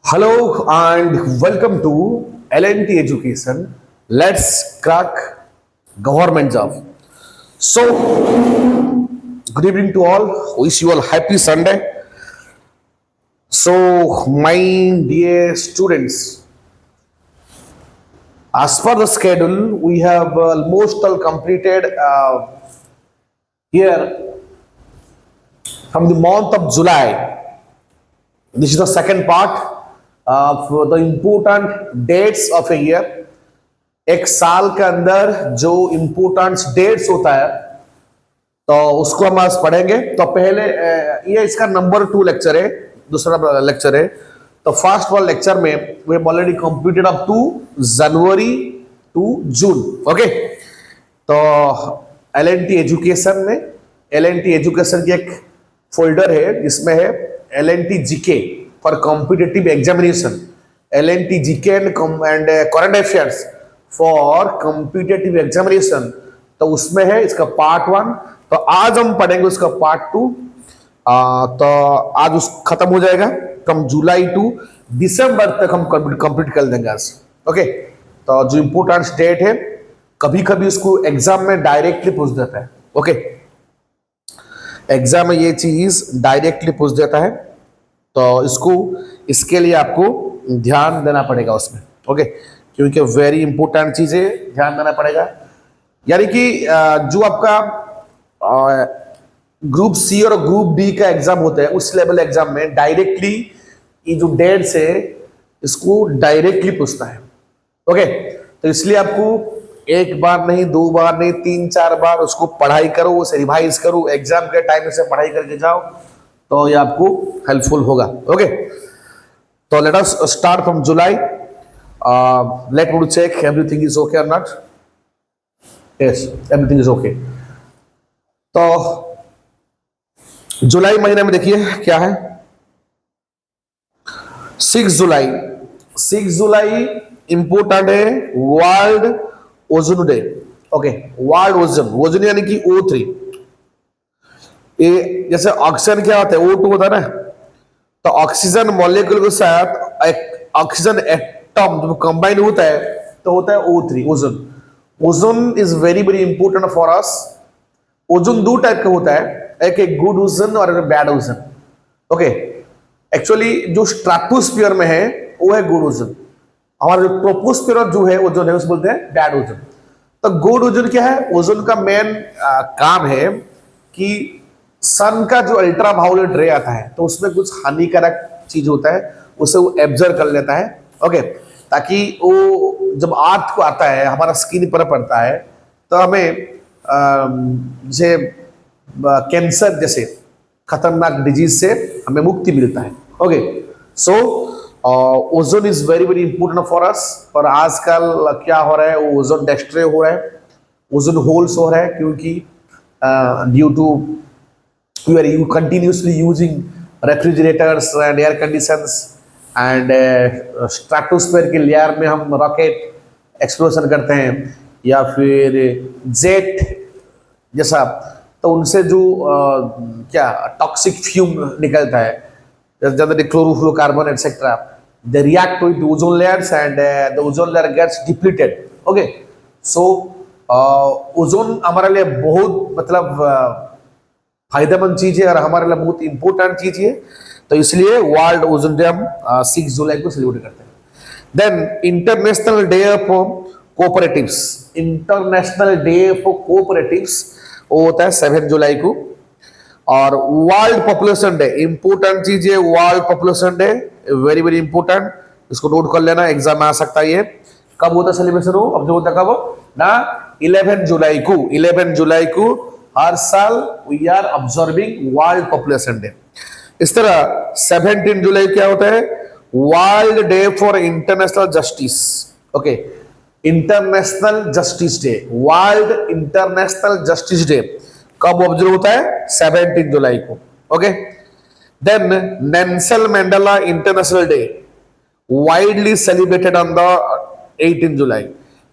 Hello and welcome to LNT Education. Let's crack government job. So, good evening to all. Wish you all happy Sunday. So, my dear students, as per the schedule, we have almost all completed here from the month of July. This is the second part of the important dates of a year. एक साल के अंदर जो important dates होता है तो उसको हम आज पढ़ेंगे। तो पहले ये इसका नंबर 2 लेक्चर है, दूसरा लेक्चर है। तो फर्स्ट वाला लेक्चर में we have already completed up to January to June. Okay, तो एलएनटी एजुकेशन में एलएनटी एजुकेशन की एक फोल्डर है जिसमें है LNT GK for competitive examination, LNT GK and current affairs for competitive examination. तो उसमें है इसका पार्ट 1। तो आज हम पढ़ेंगे उसका पार्ट 2। तो आज उस खत्म हो जाएगा। कम जुलाई टू दिसंबर तक हम कंप्लीट कर देंगे आज। ओके, तो जो इंपोर्टेंट डेट है कभी कभी उसको एग्जाम में डायरेक्टली पूछ देता है। ओके, एग्जाम में ये चीज डायरेक्टली पूछ देता है, तो इसके लिए आपको ध्यान देना पड़ेगा उसमें। ओके, क्योंकि वेरी इंपॉर्टेंट चीज है, ध्यान देना पड़ेगा। यानी कि जो आपका ग्रुप सी और ग्रुप डी का एग्जाम होता है उस लेवल एग्जाम में डायरेक्टली ये जो डेट्स है इसको डायरेक्टली पूछता है। ओके, तो इसलिए आपको एक बार नहीं, 2 बार नहीं, 3-4 बार उसको पढ़ाई करो, उसे रिवाइज करो, एग्जाम के टाइम से पढ़ाई करके जाओ तो ये आपको हेल्पफुल होगा। ओके, तो let us start from July. Let me check everything is okay or not. Yes, everything is okay. तो जुलाई महीने में देखिए क्या है। 6 जुलाई इंपोर्टेंट है, world ozone day. Okay, world ozone यानी कि O3। ये जैसे ऑक्सीजन क्या होता है, O2 होता है ना, तो ऑक्सीजन मॉलिक्यूल के साथ एक ऑक्सीजन एटम जब कंबाइन होता है तो होता है O3, ozone. Ozone is very very important for us. Ozone 2 type का होता है, एक गुड ओजोन और एक बैड ओजोन। ओके, एक्चुअली जो स्ट्रेटोस्फीयर में है वो है गुड ओजोन, हमारा जो ट्रोपोस्फीयर जो है ओजोन है उसे बोलते हैं बैड ओजोन। तो गुड ओजोन क्या है? ओजोन का मेन काम है कि सन का जो अल्ट्रा वायोलेट रे आता है तो उसमें कुछ हानिकारक चीज होता है, उसे वो एब्जर्व कर लेता है। ओके, ताकि वो जब अर्थ को आता है, हमारा स्किन पर पड़ता है, तो हमें जैसे कैंसर जैसे खतरनाक डिजीज से हमें मुक्ति मिलता है। Okay, so ozone is very very important for us. और आजकल क्या हो रहा है, वो ओजोन डिस्ट्रॉय हो रहा है, ओजोन होल्स हो रहा है, क्योंकि due to you continuously using refrigerators and air conditions and stratosphere के लेयर में हम रॉकेट एक्सप्लोजन करते हैं या फिर जेट जैसा, तो उनसे जो क्या टॉक्सिक फ्यूम निकलता है, generally chlorofluorocarbon etcetera, they react with the ozone layers and the ozone layer gets depleted. Okay, so ozone हमारे लिए बहुत मतलब फायदेमंद चीज है और हमारे लिए बहुत इंपॉर्टेंट चीज है। तो इसलिए वर्ल्ड ओजोन डे हम 6 जुलाई को सेलिब्रेट करते हैं। Then international day of cooperatives, international day for cooperatives वो होता है 7 जुलाई को। और वर्ल्ड पॉपुलेशन डे, इंपॉर्टेंट चीज है world population day, very very important, इसको नोट कर लेना, एग्जाम में आ सकता है। ये कब होता है सेलिब्रेशन? हो अब जो होता है कब ना, 11 जुलाई को। 11 जुलाई को हर साल we are observing world population day. इस तरह 17 जुलाई क्या होता है? World day for international justice. Okay, international justice day, world international justice day कब ऑब्जर्व होता है? 17 जुलाई को। Okay, then Nelson Mandela international day widely celebrated on the 18 July.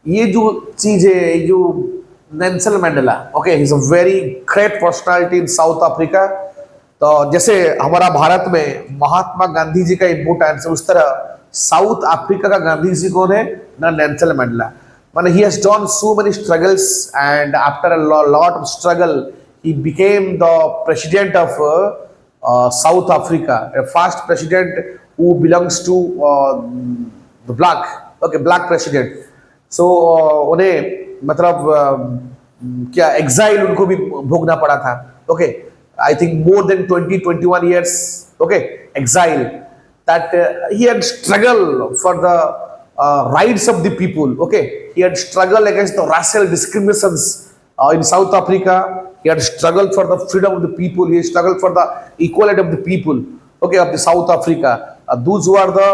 ये जो चीज है, जो Nelson Mandela, okay, he's a very great personality in South Africa तो जैसे हमारा भारत में महात्मा गांधी जी का इम्पोर्टेंस है, उस तरह साउथ अफ्रीका का गांधी जी कौन है ना, नेल्सन मंडेला। माने he has done so many struggles and after a lot of struggle he became the president of South Africa, a first president who belongs to the black president. So उन्हें मतलब क्या exile उनको भी भोगना पड़ा था। Okay, I think more than 20-21 years, okay, exile, that he had struggled for the rights of the people, okay. He had struggled against the racial discriminations in South Africa. He had struggled for the freedom of the people. He had struggled for the equality of the people, okay, of the South Africa. Those who are the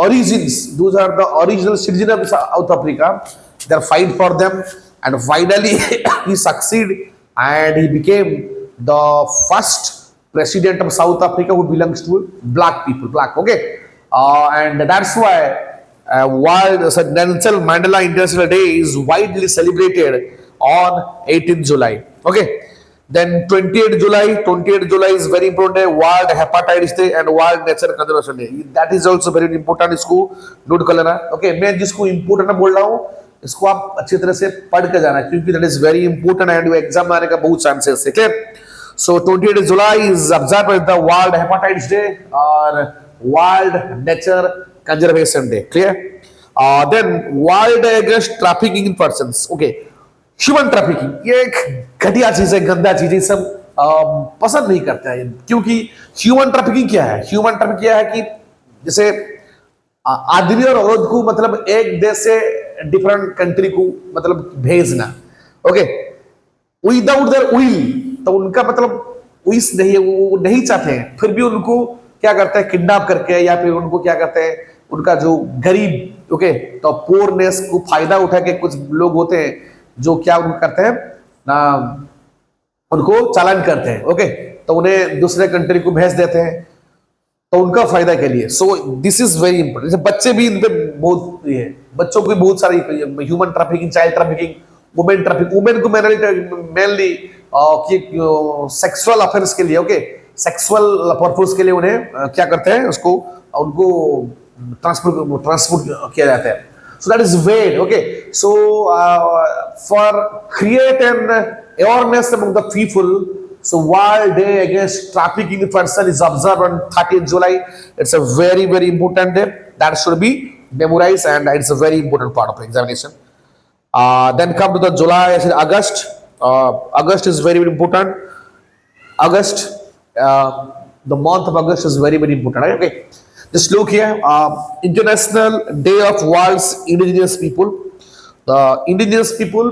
origins, those are the original citizens of South Africa. They fight for them, and finally he succeeded, and he became the first president of South Africa who belongs to black people, okay. And that's why Nelson Mandela International Day is widely celebrated on 18th July, okay. Then 28th July is very important day, World Hepatitis Day and World Nature Conservation Day. That is also very important, इसको note कर लेना, okay. मैं जिसको important बोल रहा हूँ इसको आप अच्छी तरह से पढ़ के जाना, क्योंकि that is very important and exam आने का बहुत चांसेस है, clear? So 28th July is observed as the World Hepatitis Day or World Nature Conservation Day. Clear? Then World Against Trafficking in Persons. Okay. Human trafficking ये एक घटिया चीज है, गंदा चीज है, सब पसंद नहीं करते हैं। क्योंकि ह्यूमन ट्रैफिकिंग क्या है? ह्यूमन ट्रैफिकिंग क्या है कि जैसे आदमी और औरत को मतलब एक देश से डिफरेंट कंट्री को मतलब भेजना, ओके, विदाउट देयर विल। तो उनका मतलब विश नहीं है, वो नहीं चाहते हैं, फिर भी उनको क्या करते हैं, किडनैप करके, या फिर उनको क्या करते हैं, उनका जो गरीब, ओके, तो पोरनेस को फायदा उठा के कुछ लोग होते हैं जो क्या उनको करते हैं ना, उनको चालान करते हैं, ओके, तो उन्हें दूसरे कंट्री को भेज देते हैं, तो उनका फायदा के लिए। So this is very important. जैसे बच्चे भी इन पे बहुत ये है, बच्चों को भी बहुत सारी human trafficking, child trafficking, women trafficking, women को मेनली सेक्सुअल अफेयर्स के लिए, ओके, सेक्सुअल पर्पस के लिए उन्हें क्या करते हैं, उसको उनको ट्रांसपोर्ट किया जाता है। So that is vain, okay. So for create an awareness among the people, so World Day Against Trafficking in Person is observed on 30th July. It's a very very important day that should be memorized, and it's a very important part of the examination. Then come to the July, I said August. August is very very important. August, the month of August is very very important, right? Okay. Just look here, International Day of World's Indigenous People. The indigenous people,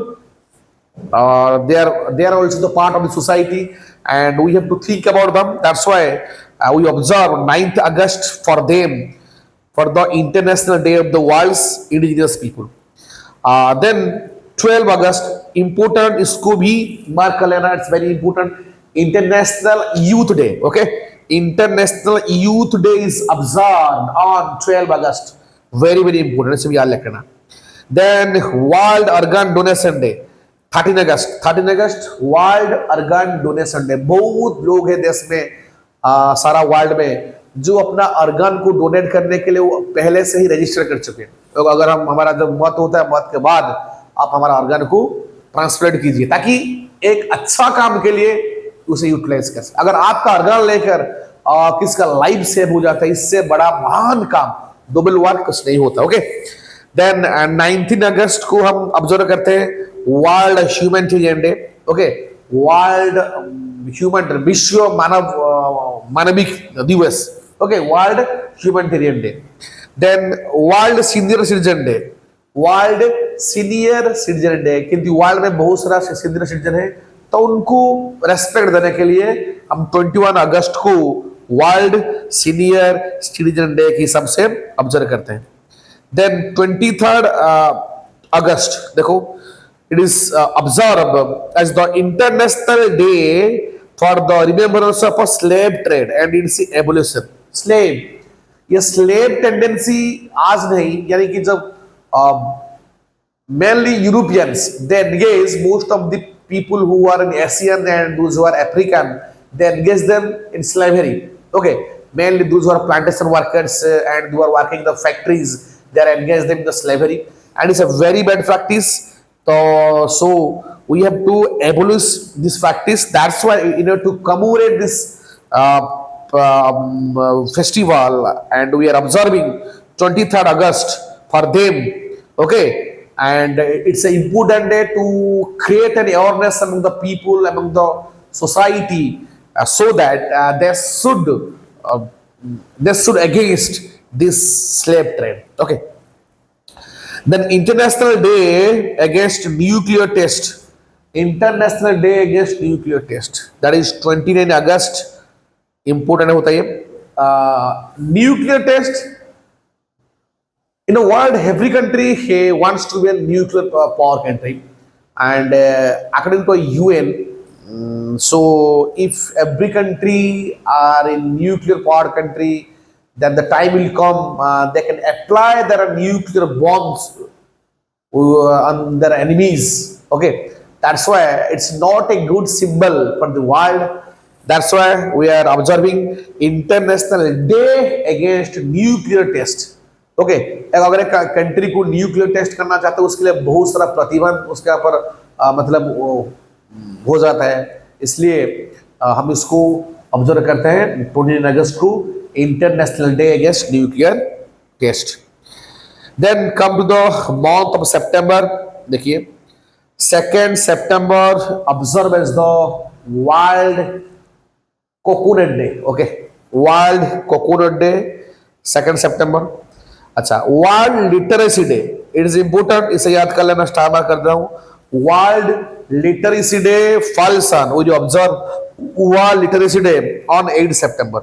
they are also the part of the society, and we have to think about them. That's why we observe 9th August for them, for the International Day of the World's Indigenous People. Then 12 August, important, इसको भी mark कर लेना, it's very important, International Youth Day, okay. International Youth Day is observed on 12 August. Very very important, इसे भी याद रखना। Then World Organ Donation Day, 13 August. 13 August World Organ Donation Day। बहुत लोग हैं देश में, सारा वर्ल्ड में, जो अपना ऑर्गन को डोनेट करने के लिए वो पहले से ही रजिस्टर कर चुके हैं। तो अगर हम, हमारा जब मौत होता है, मौत के बाद आप हमारा ऑर्गन को ट्रांसप्लांट कीजिए, ताकि एक अच्छा काम के लिए उसे यूटिलाइज कर सके। अगर आपका ऑर्गन लेकर किसका लाइफ सेव हो जाता है, इससे बड़ा महान काम डबल वर्क कुछ नहीं होता, ओके। देन 19 अगस्त को हम ऑब्जर्व करते हैं world humanitarian day, okay, world human, विश्व मानविक दिवस, okay, world humanitarian day. Then world senior citizen day, world senior citizen day, क्योंकि वर्ल्ड में बहुत सारा सीनियर सिटीजन है, तो उनको रेस्पेक्ट देने के लिए हम 21 अगस्त को वर्ल्ड सीनियर सिटीजन डे की सबसे ऑब्जर्व करते हैं। देन 23rd अगस्त, देखो, it is observe as the international day for the remembrance of slave trade and its abolition. Slave, ये स्लेव टेंडेंसी आज नहीं, यानी कि जब mainly Europeans, they engage most of the people who are in Asian and those who are African they engage them in slavery. Okay, mainly those who are plantation workers and who are working in the factories, they are engaged them in the slavery, and it's a very bad practice. So we have to abolish this practice. That's why, to commemorate this festival, and we are observing 23rd August for them. Okay, and it's an important day to create an awareness among the people, among the society, so that uh, they should against this slave trade. Okay, then International Day against Nuclear Test. International Day against Nuclear Test. That is 29 August. Important होता है nuclear test in the world. Every country wants to be a nuclear power country, and according to UN, so if every country are in nuclear power country, then the time will come they can apply their nuclear bombs on their enemies. Okay, that's why it's not a good symbol for the world. That's why we are observing International Day against Nuclear Test. Okay, अगर एक country को nuclear test करना चाहते हो, उसके लिए बहुत सारा प्रतिबंध उसके ऊपर मतलब हो जाता है, इसलिए हम इसको ऑब्जर्व करते हैं 29 अगस्त को international day against nuclear test. Then come to the month of सितंबर. देखिए 2 सितंबर observe as the world coconut day. Okay, world coconut day 2 सितंबर. अच्छा, world literacy day. It is important, इसे याद कर लेना. स्टार मार्क कर रहा हूं. World literacy day falls on, वो जो observe world literacy day on 8 सितंबर.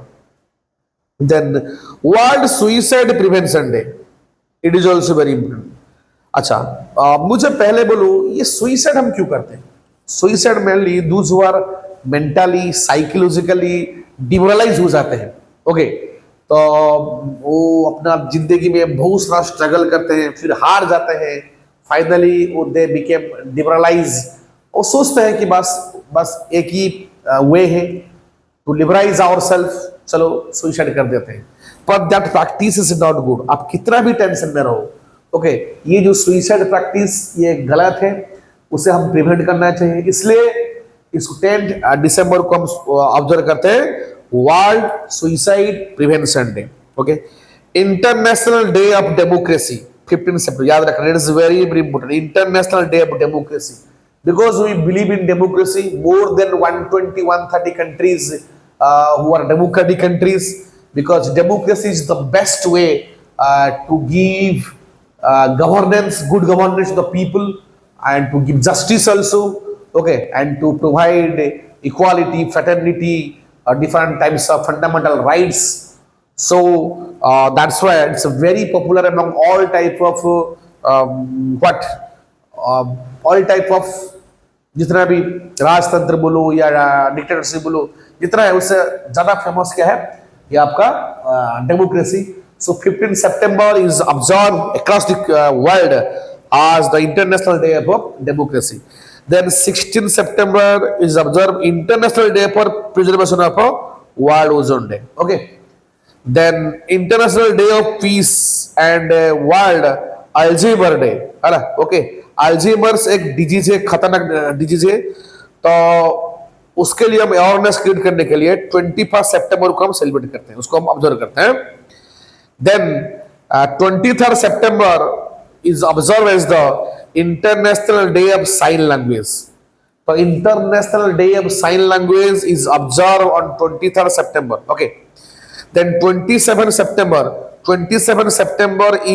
Then world suicide prevention day. It is also very important. अच्छा, मुझे पहले बोलो, ये सुइसाइड हम क्यों करते हैं? Suicide mainly those who are mentally psychologically demoralize हो जाते हैं. ओके, तो वो अपना जिंदगी में बहुत सारा स्ट्रगल करते हैं, फिर हार जाते हैं, फाइनली वो दे बिकेम डिमोरलाइज. और सोचते हैं कि बस एक ही वे है टू लिबराइज आवर सेल्फ, चलो सुसाइड कर देते हैं. पर that practice is not good. आप कितना भी टेंशन में रहो, ओके, ये जो सुसाइड प्रैक्टिस ये गलत है, उसे हम प्रिवेंट करना चाहिए. इसलिए इसको 10 दिसंबर को हम ऑब्जर्व करते हैं world suicide prevention day. Okay, international day of democracy 15 सितंबर. याद रखना, it is very important. International day of democracy, because we believe in democracy. More than 120-130 countries who are democratic countries, because democracy is the best way to give governance, good governance to the people, and to give justice also. Okay, and to provide equality, fraternity, different types of fundamental rights. So that's why it's very popular among all type of all type of जितना भी राजतंत्र बोलो या dictatorship बोलो, जितना है उससे ज्यादा famous क्या है? ये आपका democracy. So 15 September is observed across the world as the International Day of Democracy. Then 16 September is observed International Day for Preservation of World Ozone Day. Okay. Then International Day of Peace and World Alzheimer Day. Okay. Alzheimer's एक disease है, खतरनाक disease है. तो उसके लिए हम awareness create करने के लिए 21 सितंबर को हम सेलिब्रेट करते हैं, उसको हम ऑब्जर्व करते हैं. Then 23rd September is observed as the International Day of Sign Language. So International Day of Sign Language is observed on 23rd September. Okay. Then 27 September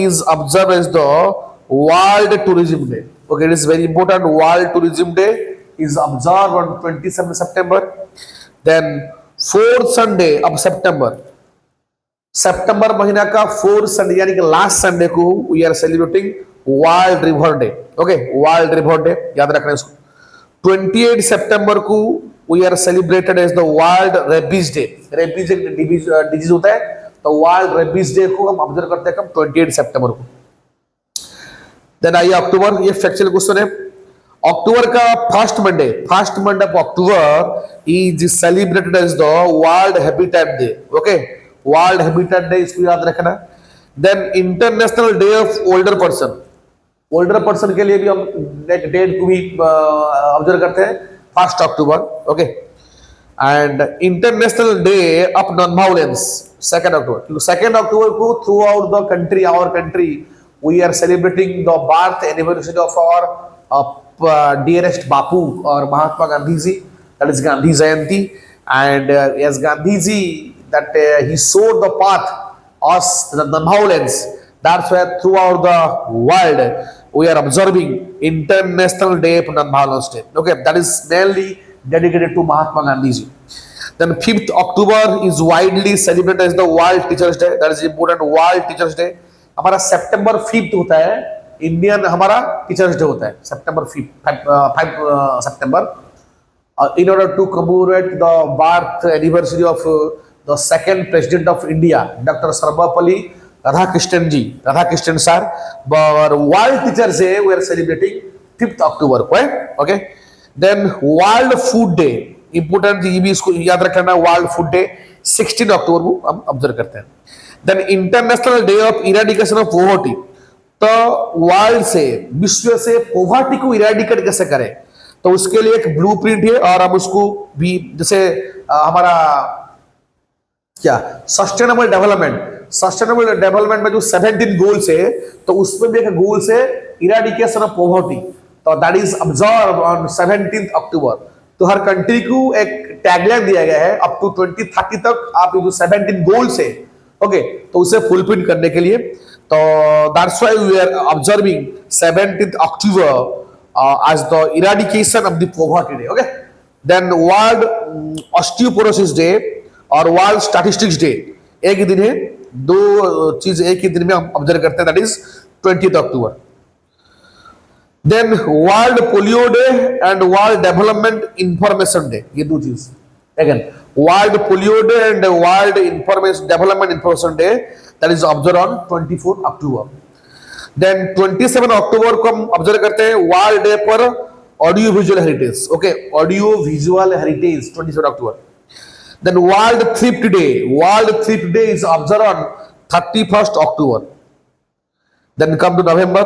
is observed as the World Tourism Day. Okay, it is very important. World Tourism Day is observed on 27 September. Then 4th Sunday of September. सितंबर महीना का 4th Sunday यानी कि last Sunday को we are celebrating world river day. Okay, world river day याद रखना इसको. 28 सितंबर को we are celebrated as the world rabies day. Rabies एक डिजीज होता है, तो वर्ल्ड रेबीज डे को हम ऑब्जर्व करते हैं कब? 28 सितंबर को. देन आइए अक्टूबर. ये फैक्चुअल क्वेश्चन है. अक्टूबर का first Monday of October is celebrated as the world habitat day. Okay, world habitat day इसको याद रखना. Then international day of older person के लिए भी हम एक डेट को भी ऑब्जर्व करते हैं 1 अक्टूबर. Okay, and international day of non violence 2 अक्टूबर. क्योंकि 2 अक्टूबर को throughout the country, our country, we are celebrating the birth anniversary of our dearest Bapu or Mahatma Gandhi ji. That is Gandhi Jayanti. And as Gandhi ji, that he showed the path of the non-violence. That's why throughout the world we are observing International Day of Non-Violence Day. Okay, that is mainly dedicated to Mahatma Gandhi ji. Then 5th October is widely celebrated as the World Teachers Day. That is important, World Teachers Day. हमारा September 5th होता है, Indian हमारा teachers day होता है September 5 September. In order to commemorate the birth anniversary of the second president of India, Dr. Sarvapalli Radhakrishnan sir, but World Teachers Day we are celebrating 5th October. Okay, then World Food Day, important, ये भी इसको याद रखना, world food day 16 अक्टूबर को हम observe करते हैं. Then international day of eradication of poverty. तो वर्ल्ड से, विश्व से पॉवर्टी को इरेडिकेट कैसे करें, तो उसके लिए एक ब्लूप्रिंट है. और हम उसको भी जैसे हमारा क्या सस्टेनेबल डेवलपमेंट में जो 17 गोल्स है, तो उसमें भी एक गोल्स है इरेडिकेशन ऑफ पॉवर्टी. तो दैट इज ऑब्जर्व ऑन 17 अक्टूबर. तो हर कंट्री को एक टैगलाइन दिया गया है अप टू 2030 तक आप ये जो 17 गोल्स है, ओके, तो उसे फुलफिल करने के लिए. तो that's why we are observing 17th October as the eradication of the poverty day. Okay, then World Osteoporosis Day और World Statistics Day एक ही दिन है, दो चीज एक ही दिन में हम ऑब्जर्व करते हैं, that is 20th October. Then World Polio Day and World Development Information Day, ये दो चीज. Again, World Polio Day and World Development Information Day, that is observed on 24 October. Then 27 October को हम ऑब्जर्व करते हैं world day पर audio visual heritage. Okay, audio visual heritage 27 October. Then World Thrift Day is observed on 31st October. Then come to November.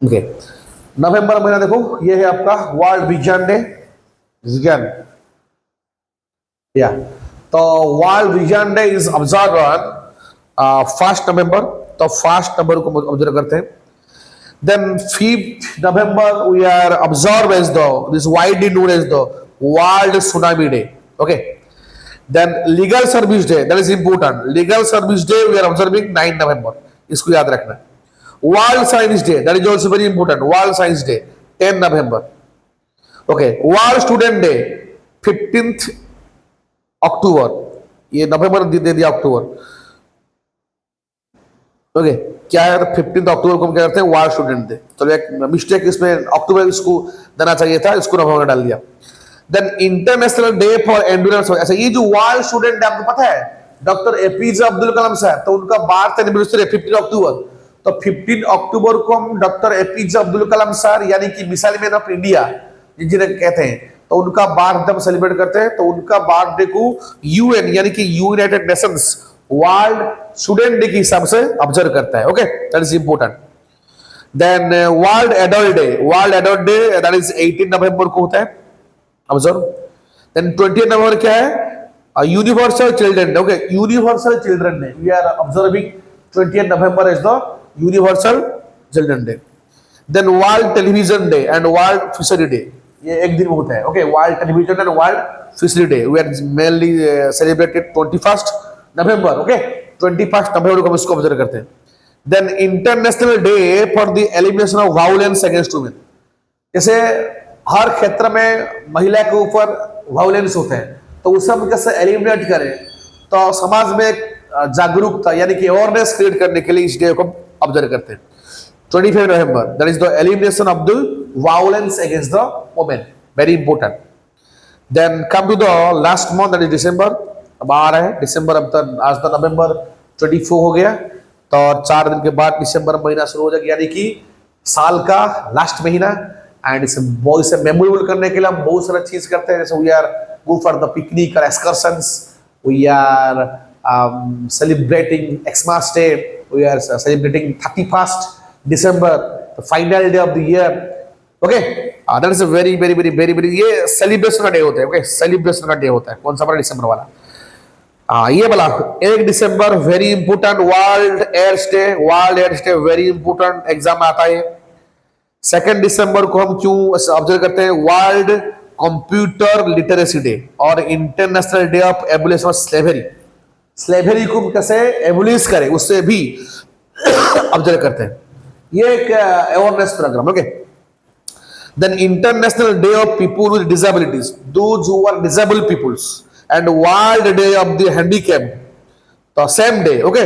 Okay, नवंबर महीना देखो, ये है आपका वर्ल्ड विज्ञान डे. विज्ञान, या तो वर्ल्ड विज्ञान day is observe on 1 November. तो 1 नवंबर को ऑब्जर्व करते हैं. Then 5 November we are observe as the this widely known as the world tsunami day. Okay, then legal service day, that is important. Legal service day we are observing 9 November, इसको याद रखना. World science day, that is also very important. World science day 10 November. Okay, world student day 15th अक्टूबर. ये नवंबर दे दिया अक्टूबर. Okay, क्या है 15 अक्टूबर को हम क्या करते हैं वर्ल्ड स्टूडेंट डे. चलो एक मिस्टेक इसमें अक्टूबर इसको देना चाहिए था, इसको नवंबर डाल दिया. Then international day for endurance. अच्छा, ये जो वर्ल्ड स्टूडेंट डे आपको पता है डॉक्टर एपीजे अब्दुल कलाम साहब, तो उनका बर्थ एनिवर्सरी 15 अक्टूबर. तो 15 अक्टूबर को हम doctor APJ Abdul Kalam sir यानी कि मिसाइल मैन ऑफ इंडिया जिन्हें कहते हैं, तो उनका बर्थडे हम सेलिब्रेट करते हैं. तो उनका बर्थडे को यूएन यानी कि United Nations world student day के हिसाब से ऑब्जर्व करता है. Okay, that is important. Then world adult day that is 18 नवंबर को होता है ऑब्जर्व. देन 20 नवंबर क्या है universal children day. Okay, universal children day we are observing 20 November is the universal children day. Then world television day and world fishery day, ये एक दिन में होता है. Okay, world television and world fishery day we are mainly celebrated 21 November. Okay, 21 नवंबर को हम इसको ऑब्जर्व करते हैं. Then international day for the elimination of violence against women. जैसे हर क्षेत्र में महिला के ऊपर वायलेंस होते हैं, तो उसे हम कैसे एलिमिनेट करें, तो समाज में जागरूकता यानी कि अवेयरनेस क्रिएट करने के लिए इस डे को ऑब्जर्व करते हैं. 25 नवंबर that is the elimination of the violence against the women, very important. Then come to the last month that is दिसंबर. अब आ रहा है दिसंबर. अब तक आज तो नवंबर 24 हो गया, तो 4 दिन के बाद दिसंबर महीना शुरू हो जाएगा, यानी कि साल का लास्ट महीना. एंड इसे मेमोरेबल करने के लिए हम बहुत सारा चीज करते हैं, जैसे we are go for the picnic और excursions, we are celebrating Xmas Day, we are celebrating 31st December, the final day of the year. Okay, that is a very ये सेलिब्रेशन का डे होता है. ओके, सेलिब्रेशन का day होता है. कौन सा वाला? दिसंबर वाला. ये वाला 1 दिसंबर very important world AIDS day. World AIDS day very important, exam आता है. 2 दिसंबर को हम क्यों ऑब्जर्व करते हैं? वर्ल्ड कंप्यूटर लिटरेसी डे और international day of abolition of slavery. Slavery को कैसे एबोलिश करें उससे भी ऑब्जर्व करते हैं. ये एक awareness programme. Okay, then international day of people with disabilities, those who are disable peoples, and world day of the handicap, तो same day. Okay,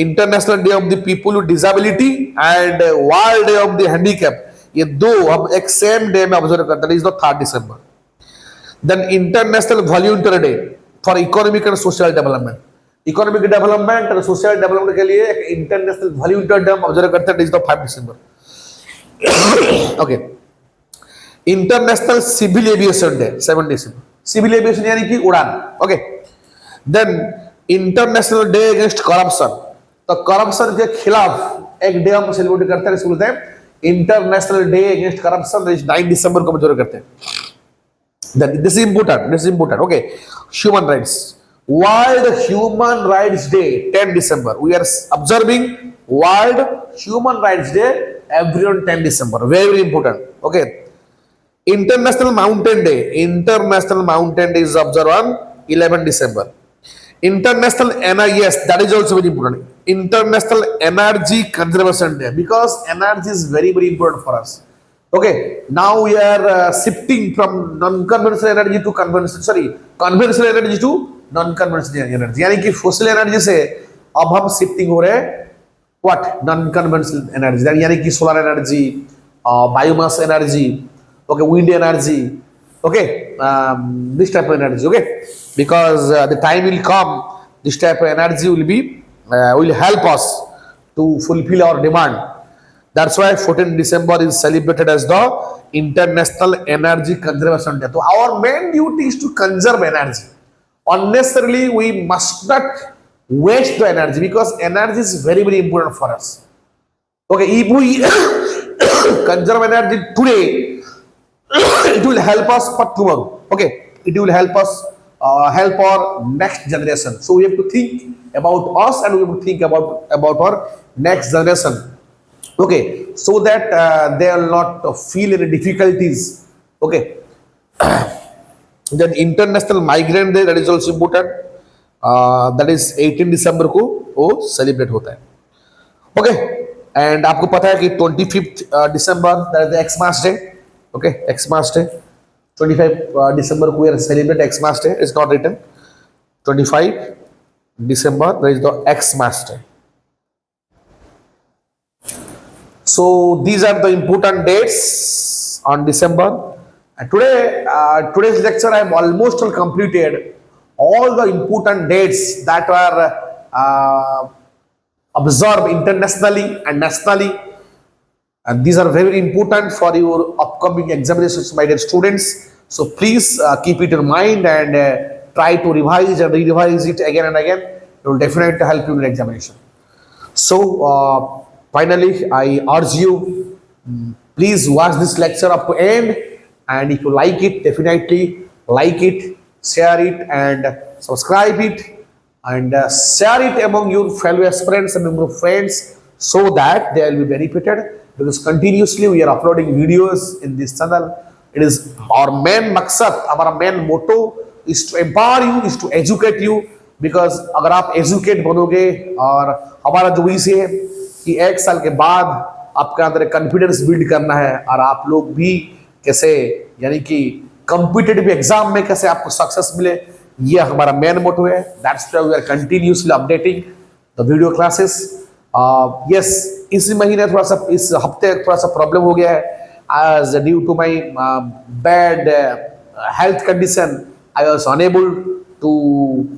international day of the people with disability and world day of the handicap, ये दो हम एक same day में observe करते हैं. Is the 3 December. Then international volunteer day for economic and social development. Economic development और social development के लिए एक इंटरनेशनल वॉलंटियर डे ऑब्जर्व करते हैं. Is the 5 December. Okay, international civil aviation day 7 December. Civil aviation यानी कि उड़ान. Okay, then international day against corruption, तो करप्शन के खिलाफ एक डे हम सेलिब्रेट करते हैं, इसको बोलते हैं इंटरनेशनल डे अगेंस्ट करप्शन. 9 दिसंबर को ऑब्जर्व करते हैं. Then this is important. Okay, human rights. World Human Rights Day 10 December. We are observing World Human Rights Day every on 10 December. Very important. Okay. International Mountain Day. International Mountain Day is observed on 11 December. International NIS, that is also very important. International Energy Conservation Day, because energy is very important for us. Okay, now we are shifting from non-conventional energy to conventional energy to non-conventional energy. यानी कि fossil energy से अब हम shifting हो रहे हैं what? Non-conventional energy. यानी कि solar energy, biomass energy, okay, wind energy, okay, this type of energy. Okay, because the time will come, this type of energy will help us to fulfill our demand. That's why 14 December is celebrated as the International Energy Conservation Day. So our main duty is to conserve energy. Unnecessarily, we must not waste the energy, because energy is very important for us. Okay, if we conserve energy today, it will help us for tomorrow. Okay, it will help us help our next generation. So we have to think about us, and we have to think about our next generation. Okay, so that they will not feel any difficulties. Okay, then International Migrant Day, that is also important. That is 18 December को वो celebrate होता है. Okay, and आपको पता है कि 25th December, that is the Xmas Day. Okay, Xmas Day. 25 December को we celebrate Xmas Day. It's not written. 25 December, that is the Xmas Day. So these are the important dates on December. And today's lecture I have almost completed all the important dates that are observed internationally and nationally. And these are very important for your upcoming examinations, my dear students. So please keep it in mind and try to revise and re-revise it again and again. It will definitely help you in examination. So finally, I urge you, please watch this lecture up to end, and if you like it, definitely like it, share it, and subscribe it, and share it among your fellow aspirants and among your friends, so that they will be benefited, because continuously we are uploading videos in this channel. It is our main maqsad, our main motto is to empower you, is to educate you, because अगर आप educate बनोगे, और हमारा जो विषय है कि 1 साल के बाद आपका अंदर कॉन्फिडेंस बिल्ड करना है, और आप लोग भी कैसे, यानी कि कॉम्पिटिटिव एग्जाम में कैसे आपको सक्सेस मिले, ये हमारा मेन मोटो है. That's why we are continuously updating the video classes. Yes, इसी महीने थोड़ा सा, इस हफ्ते थोड़ा सा प्रॉब्लम हो गया है, as due to my bad health condition. I was unable to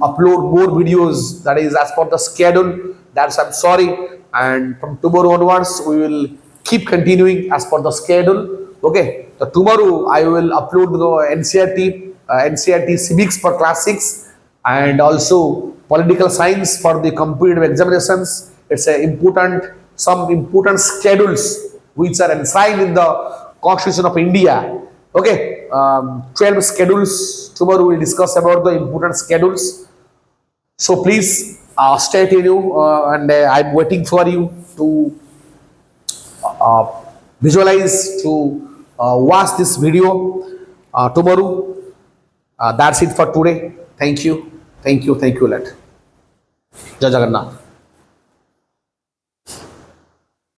upload more videos, that is as per the schedule. That's, I'm sorry. And from tomorrow onwards, we will keep continuing as per the schedule. Okay, so tomorrow I will upload the NCRT civics for class 6 and also political science for the competitive examinations. It's a important some important schedules which are enshrined in the Constitution of India. Okay, 12 schedules. Tomorrow we'll discuss about the important schedules. So please stay tuned and I'm waiting for you to uh, visualize to watch this video tomorrow. That's it for today. Thank you. Thank you. Thank you, lot. Jai Jagannath.